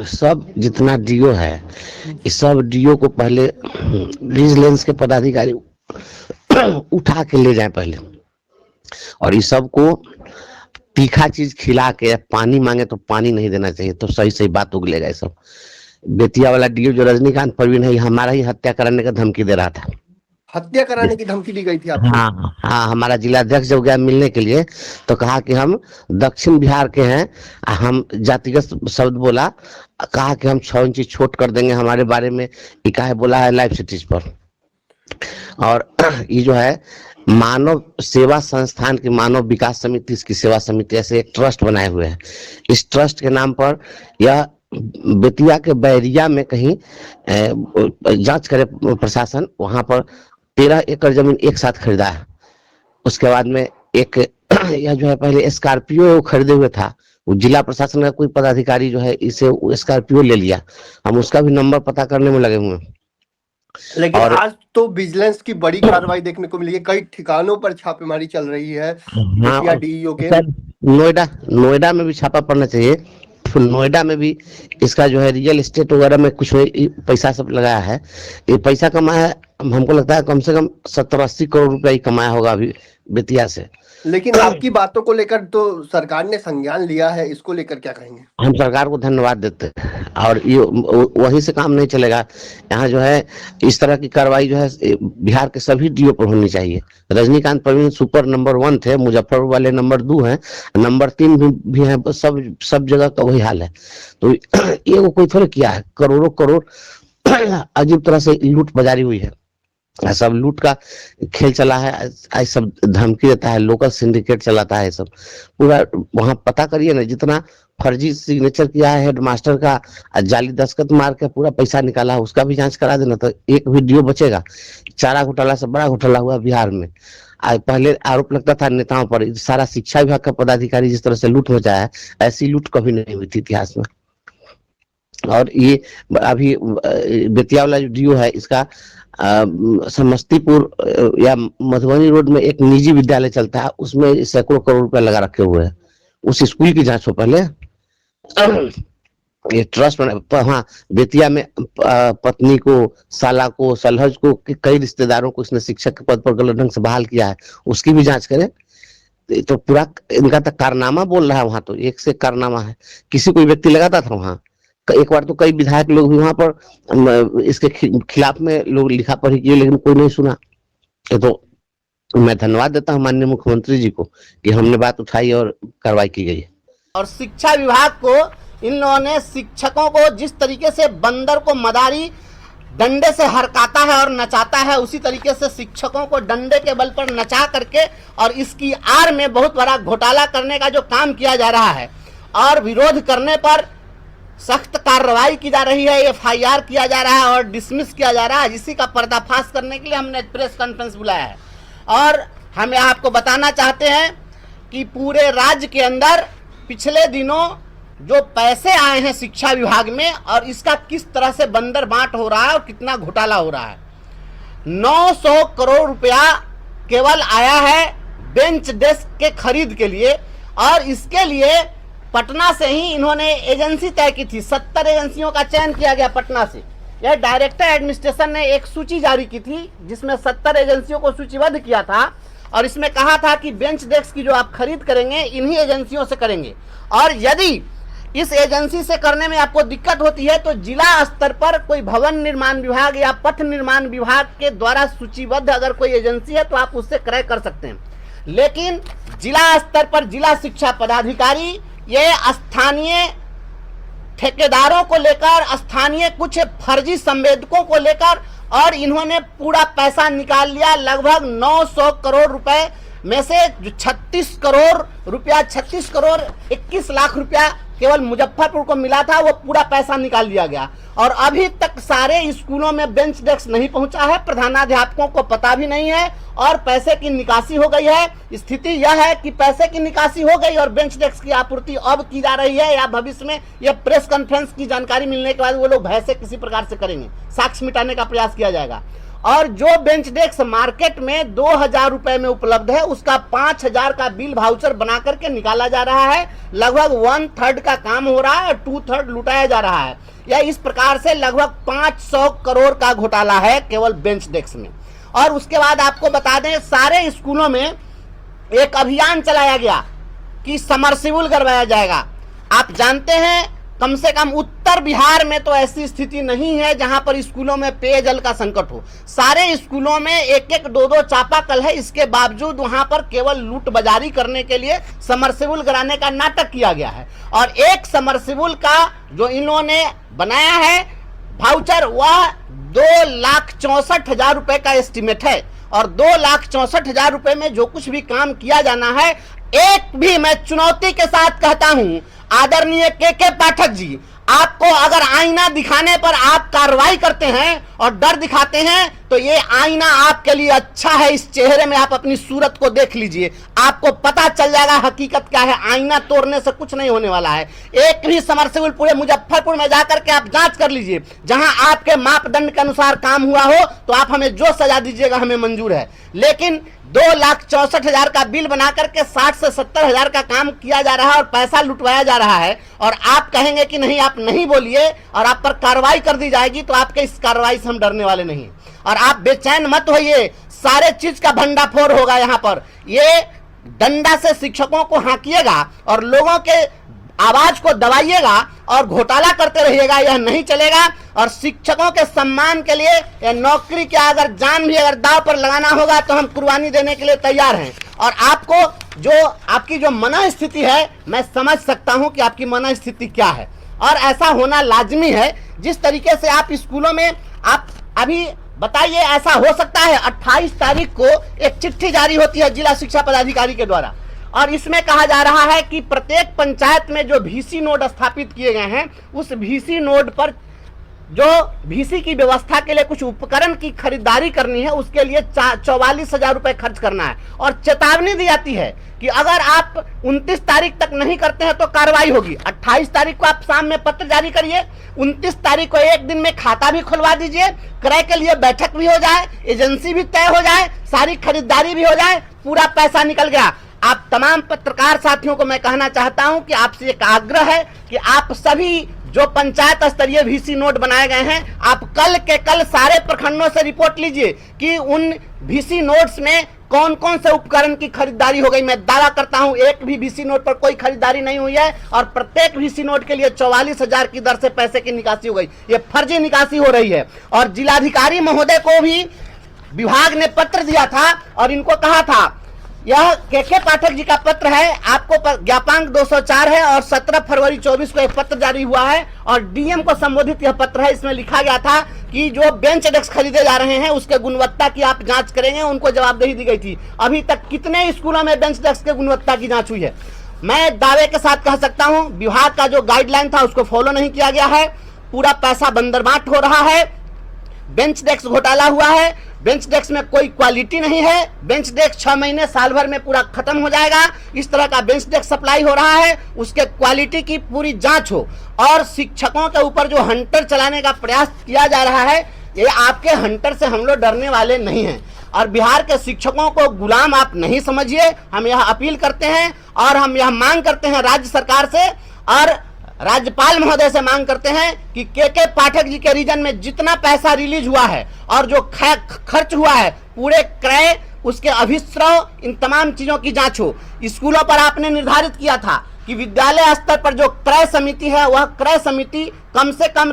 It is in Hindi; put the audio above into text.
सब जितना डीओ है, इस सब डीओ को पहले विजिलेंस के पदाधिकारी उठा के ले जाए पहले, और इस सब को तीखा चीज खिला के, पानी मांगे तो पानी नहीं देना चाहिए, तो सही सही बात उगलेगा। ये सब बेतिया वाला डीओ जो रजनीकांत परवीन है, हमारा ही हत्या कराने का धमकी दे रहा था। हत्या कराने की धमकी दी गई थी आपको? हाँ हाँ, हमारा जिलाध्यक्ष जब गया मिलने के लिए तो कहा कि हम दक्षिण बिहार के हैं, हम जातिगत शब्द बोला, कहा कि हम 6 इंची छोट कर देंगे हमारे बारे में, इकाई बोला है लाइव सिटीज पर। और ये जो है मानव सेवा संस्थान की मानव विकास समिति, इसकी सेवा समिति ऐसे एक ट्रस्ट बनाए हुए हैं। इस ट्रस्ट के नाम पर यह बेतिया के बैरिया में कहीं जांच करे प्रशासन, वहां पर 13 एकड़ जमीन एक साथ खरीदा है। उसके बाद में एक यह जो है पहले स्कॉर्पियो खरीदे हुए था, वो जिला प्रशासन का कोई पदाधिकारी जो है इसे स्कॉर्पियो ले लिया, हम उसका भी नंबर पता करने में लगे हुए हैं। लेकिन आज तो विजिलेंस की बड़ी कार्रवाई देखने को मिली है, कई ठिकानों पर छापेमारी चल रही है बेतिया डीईओ के। नोएडा में भी छापा पड़ना चाहिए। नोएडा में भी इसका जो है रियल एस्टेट वगैरह में कुछ पैसा सब लगाया है, ये पैसा कमाया है, हमको लगता है कम से कम 70-80 करोड़ रुपया ही कमाया होगा अभी बेतिया से। लेकिन आपकी बातों को लेकर तो सरकार ने संज्ञान लिया है, इसको लेकर क्या कहेंगे? हम सरकार को धन्यवाद देते हैं, और ये वहीं से काम नहीं चलेगा। यहाँ जो है इस तरह की कार्रवाई जो है बिहार के सभी डीओ पर होनी चाहिए। रजनीकांत परवीन सुपर नंबर 1 थे, मुजफ्फरपुर वाले नंबर 2 हैं, नंबर 3 भी है, सब जगह का वही हाल है। तो ये वो कोई थोड़े किया है, करोड़ों करोड़ अजीब तरह से लूट बाजारी हुई है, सब लूट का खेल चला है, सब धमकी देता है, लोकल सिंडिकेट चलाता है सब पूरा। वहां पता करिए ना, जितना फर्जी सिग्नेचर किया है हेडमास्टर का, जाली दस्तखत मार के पूरा पैसा निकाला है, उसका भी जांच करा देना तो एक वीडियो बचेगा। चारा घोटाला से बड़ा घोटाला हुआ बिहार में। पहले आरोप लगता था नेताओं पर, सारा शिक्षा विभाग का पदाधिकारी जिस तरह से लूट मचाया है, ऐसी लूट कभी नहीं हुई थी इतिहास में। और ये अभी बेतिया वाला जो डीओ है, इसका समस्तीपुर या मधुबनी रोड में एक निजी विद्यालय चलता है, उसमें सैकड़ों करोड़ रुपए लगा रखे हुए हैं। उस स्कूल की जांच हो पहले। ये ट्रस्ट हाँ, बेतिया में पत्नी को, साला को, सलहज को, कई रिश्तेदारों को इसने शिक्षक के पद पर गलत ढंग से बहाल किया है, उसकी भी जांच करे। तो पूरा इनका तो कारनामा बोल रहा है, वहां तो एक से कारनामा है। किसी कोई व्यक्ति लगाता था वहां, एक बार तो कई विधायक लोग भी वहां पर इसके खिलाफ में लोग लिखा पढ़ी किए, लेकिन कोई नहीं सुना। तो मैं धन्यवाद देता हूं माननीय मुख्यमंत्री जी को कि हमने बात उठाई और कार्रवाई की गई है। और शिक्षा विभाग को इन लोगों ने, शिक्षकों को जिस तरीके से बंदर को मदारी डंडे से हरकाता है और नचाता है, उसी तरीके से शिक्षकों को डंडे के बल पर नचा करके और इसकी आड़ में बहुत बड़ा घोटाला करने का जो काम किया जा रहा है, और विरोध करने पर सख्त कार्रवाई की जा रही है, एफआईआर किया जा रहा है और डिसमिस किया जा रहा है। इसी का पर्दाफाश करने के लिए हमने प्रेस कॉन्फ्रेंस बुलाया है। और हम आपको बताना चाहते हैं कि पूरे राज्य के अंदर पिछले दिनों जो पैसे आए हैं शिक्षा विभाग में, और इसका किस तरह से बंदर बांट हो रहा है और कितना घोटाला हो रहा है। 900 करोड़ रुपया केवल आया है बेंच डेस्क के खरीद के लिए, और इसके लिए पटना से ही इन्होंने एजेंसी तय की थी। 70 एजेंसियों का चयन किया गया पटना से। यह डायरेक्टर एडमिनिस्ट्रेशन ने एक सूची जारी की थी जिसमें 70 एजेंसियों को सूचीबद्ध किया था, और इसमें कहा था कि बेंच डेस्क की जो आप खरीद करेंगे इन्हीं एजेंसियों से करेंगे, और यदि इस एजेंसी से करने में आपको दिक्कत होती है तो जिला स्तर पर कोई भवन निर्माण विभाग या पथ निर्माण विभाग के द्वारा सूचीबद्ध अगर कोई एजेंसी है तो आप उससे क्रय कर सकते हैं। लेकिन जिला स्तर पर जिला शिक्षा पदाधिकारी ये स्थानीय ठेकेदारों को लेकर, स्थानीय कुछ फर्जी संवेदकों को लेकर, और इन्होंने पूरा पैसा निकाल लिया। लगभग 900 करोड़ रुपए में से जो 36 करोड़ रुपया, 36 करोड़ 21 लाख रुपया केवल मुजफ्फरपुर को मिला था, वो पूरा पैसा निकाल लिया गया। और अभी तक सारे स्कूलों में बेंच डेस्क नहीं पहुंचा है, प्रधानाध्यापकों को पता भी नहीं है, और पैसे की निकासी हो गई है। स्थिति यह है कि पैसे की निकासी हो गई और बेंच डेस्क की आपूर्ति अब की जा रही है, या भविष्य में यह प्रेस कॉन्फ्रेंस की जानकारी मिलने के बाद वो लोग भय से किसी प्रकार से करेंगे, साक्ष्य मिटाने का प्रयास किया जाएगा। और जो बेंच डेस्क मार्केट में 2000 रुपए में उपलब्ध है उसका 5000 का बिल वाउचर बना करके निकाला जा रहा है। लगभग 1/3 का काम हो रहा है और 2/3 लुटाया जा रहा है। या इस प्रकार से लगभग 500 करोड़ का घोटाला है केवल बेंच डेस्क में। और उसके बाद आपको बता दें, सारे स्कूलों में एक अभियान चलाया गया कि समरसिबल करवाया जाएगा। आप जानते हैं कम से कम उत्तर बिहार में तो ऐसी स्थिति नहीं है जहां पर स्कूलों में पेयजल का संकट हो। सारे स्कूलों में एक एक दो दो चापाकल है, इसके बावजूद वहां पर केवल लूट बाजारी करने के लिए समरसिबल कराने का नाटक किया गया है। और एक समरसिबल का जो इन्होंने बनाया है वाउचर, वह 2,64,000 रुपए का एस्टिमेट है। और 2,64,000 रुपए में जो कुछ भी काम किया जाना है, एक भी, मैं चुनौती के साथ कहता हूं आदरणीय के पाठक जी, आपको अगर आईना दिखाने पर आप कार्रवाई करते हैं और डर दिखाते हैं तो ये आईना आपके लिए अच्छा है। इस चेहरे में आप अपनी सूरत को देख लीजिए, आपको पता चल जाएगा हकीकत क्या है। आईना तोड़ने से कुछ नहीं होने वाला है। एक भी समरसिबल पूरे मुजफ्फरपुर में जाकर के आप जांच कर लीजिए, जहां आपके मापदंड के अनुसार काम हुआ हो तो आप हमें जो सजा दीजिएगा हमें मंजूर है। लेकिन 2,64,000 का बिल बनाकर के 60 से 70,000 का काम किया जा रहा है और पैसा लुटवाया जा रहा है। और आप कहेंगे कि नहीं, आप नहीं बोलिए और आप पर कार्रवाई कर दी जाएगी, तो आपके इस कार्रवाई से हम डरने वाले नहीं। और आप बेचैन मत होइए, सारे चीज का भंडाफोड़ होगा। यहाँ पर ये डंडा से शिक्षकों को हाकिएगा और लोगों के आवाज को दबाइएगा और घोटाला करते रहिएगा, यह नहीं चलेगा। और शिक्षकों के सम्मान के लिए या नौकरी के अगर जान भी अगर दांव पर लगाना होगा तो हम कुर्बानी देने के लिए तैयार हैं। और आपको जो आपकी जो मनस्थिति है, मैं समझ सकता हूं कि आपकी मनस्थिति क्या है और ऐसा होना लाजमी है। जिस तरीके से आप स्कूलों में आप अभी बताइए, ऐसा हो सकता है 28 तारीख को एक चिट्ठी जारी होती है जिला शिक्षा पदाधिकारी के द्वारा और इसमें कहा जा रहा है कि प्रत्येक पंचायत में जो VC नोड स्थापित किए गए हैं, उस VC नोड पर जो VC की व्यवस्था के लिए कुछ उपकरण की खरीदारी करनी है, उसके लिए 44,000 रुपए खर्च करना है। और चेतावनी दी जाती है कि अगर आप 29 तारीख तक नहीं करते हैं तो कार्रवाई होगी। 28 तारीख को आप शाम में पत्र जारी करिए, 29 तारीख को एक दिन में खाता भी खुलवा दीजिए, क्रय के लिए बैठक भी हो जाए, एजेंसी भी तय हो जाए, सारी खरीदारी भी हो जाए, पूरा पैसा निकल गया। आप तमाम पत्रकार साथियों को मैं कहना चाहता हूं कि आपसे एक आग्रह है कि आप सभी जो पंचायत स्तरीय VC नोट बनाए गए हैं, आप कल के कल सारे प्रखंडों से रिपोर्ट लीजिए कि उन VC नोट्स में कौन कौन से उपकरण की खरीदारी हो गई। मैं दावा करता हूं एक भी VC नोट पर कोई खरीदारी नहीं हुई है और प्रत्येक VC नोट के लिए 44,000 की दर से पैसे की निकासी हो गई। ये फर्जी निकासी हो रही है। और जिलाधिकारी महोदय को भी विभाग ने पत्र दिया था और इनको कहा था, यह के पाठक जी का पत्र है, आपको ज्ञापांक 204 है और 17 फरवरी 24 को एक पत्र जारी हुआ है और DM को संबोधित यह पत्र है। इसमें लिखा गया था कि जो बेंच डेस्क खरीदे जा रहे हैं उसके गुणवत्ता की आप जांच करेंगे, उनको जवाबदेही दी गई थी। अभी तक कितने स्कूलों में बेंच डेस्क के गुणवत्ता की जांच हुई है? मैं दावे के साथ कह सकता हूं विभाग का जो गाइडलाइन था उसको फॉलो नहीं किया गया है। पूरा पैसा बंदरबाट हो रहा है, बेंच डेस्क घोटाला हुआ है, बेंच डेस्क में कोई क्वालिटी नहीं है, बेंच डेस्क 6 महीने साल भर में पूरा खत्म हो जाएगा। इस तरह का बेंच डेस्क सप्लाई हो रहा है, उसके क्वालिटी की पूरी जांच हो। और शिक्षकों के ऊपर जो हंटर चलाने का प्रयास किया जा रहा है, ये आपके हंटर से हम लोग डरने वाले नहीं हैं। और बिहार के शिक्षकों को गुलाम आप नहीं समझिए। हम यह अपील करते हैं और हम यह मांग करते हैं राज्य सरकार से और राज्यपाल महोदय से मांग करते हैं कि के पाठक जी के रीजन में जितना पैसा रिलीज हुआ है और जो खर्च हुआ है, पूरे क्रय, उसके अभिस्रव, इन तमाम चीजों की जांच हो। स्कूलों पर आपने निर्धारित किया था कि विद्यालय स्तर पर जो क्रय समिति है, वह क्रय समिति कम से कम